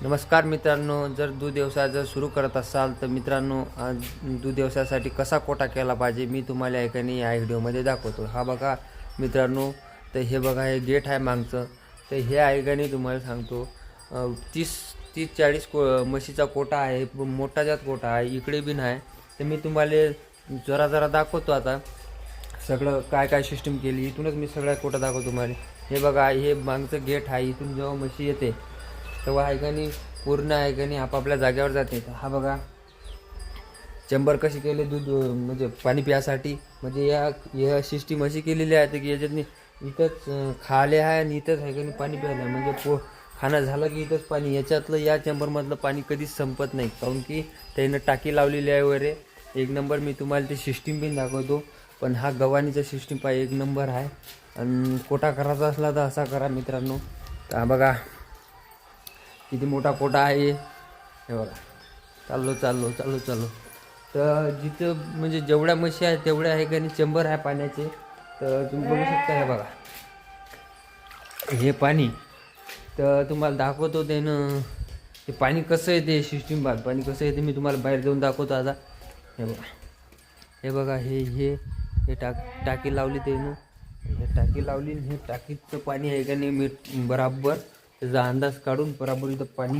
नमस्कार मित्रांनो, जर दूध व्यवसाय जर सुरू करत असाल तर मित्रांनो, दूध व्यवसायासाठी कसा कोटा केला पाहिजे मी तुम्हाला या व्हिडिओमध्ये दाखवतो। हा बघा मित्रांनो, तर हे बघा हे गेट आहे मागचं, तर हे ऐकाने तुम्हाला सांगतो 30-40 म्हशीचा कोटा आहे, मोठा जात कोटा आहे, इकडे बी नाही। तर मी तुम्हाला जरा दाखवतो आता सगळं काय काय सिस्टम केली, इथूनच मी सगळा कोटा दाखवतो तुम्हाला। हे बघा हे मागचं गेट आहे, इथून जेव्हा म्हशी येते तेव्हा ऐकाने पूर्ण ऐकाने आपापल्या जागेवर जाते। हा बघा चेंबर कशी केले दूध म्हणजे पाणी प्यासाठी, म्हणजे या सिस्टीम अशी केलेली आहे की याच्यातनी इथंच खाले आहे आणि इथंच ऐकाने पाणी प्यायला, म्हणजे खाणं झालं की इथंच पाणी, याच्यातलं या चेंबरमधलं पाणी कधीच संपत नाही, कारण की त्यानं टाकी लावलेली आहे वगैरे एक नंबर। मी तुम्हाला ते सिस्टीम पण दाखवतो, पण हा गव्हाणीचा सिस्टीम पाय एक नंबर आहे। आणि कोटा करायचा असला तर असा करा मित्रांनो। तर बघा किती मोठा कोटा आहे, हे बघा चाललो। तर जिथं म्हणजे जेवढ्या म्हशी आहेत तेवढ्या आहे का चेंबर आहे पाण्याचे, तर तुम्ही बघू शकता। हे बघा हे पाणी, तर तुम्हाला दाखवतो त्यानं ते पाणी कसं येते, सिस्टीम पाणी कसं येते मी तुम्हाला बाहेर जाऊन दाखवतो आता। हे बघा हे टाकी लावली त्यानं, हे टाकी लावली, हे टाकीचं पाणी आहे का नाही मी बराबर त्याचा अंदाज काढून बराबर इथं पाणी,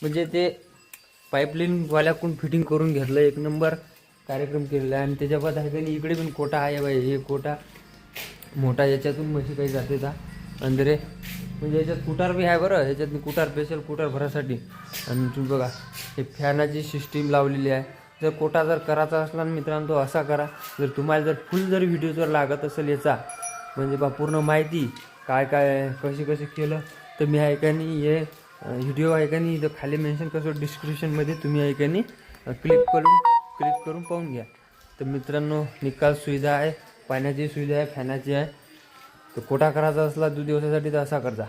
म्हणजे ते पाईपलाईनवाल्याकडून फिटिंग करून घेतलं, एक नंबर कार्यक्रम केलेला आहे। आणि त्याच्या बाद आहे का नाही इकडे पण कोटा आहे बाई, हे कोटा मोठा, याच्यातून म्हशी काही जाते का अंदरे, म्हणजे याच्यात कुटार बी आहे बरं, याच्यात कुटार स्पेशल कुटार भरासाठी। आणि तुम्ही बघा हे फॅनाची सिस्टीम लावलेली आहे। जर कोटा जर करायचा असला ना मित्रांनो तो असा करा, जर तुम्हाला जर फुल जर व्हिडिओ जर लागत असेल याचा, म्हणजे बा पूर्ण माहिती काय कशी केलं, तर मी ऐकानी हे व्हिडिओ ऐकानी इथं खाली मेन्शन करतो डिस्क्रिप्शनमध्ये, तुम्ही ऐकानी क्लिक करून पाहून घ्या। तर मित्रांनो निकाल सुविधा आहे, पाण्याची सुविधा आहे, फॅनाची आहे। तर कोटा करायचा असला दूध व्यवसायासाठी तर असा करता।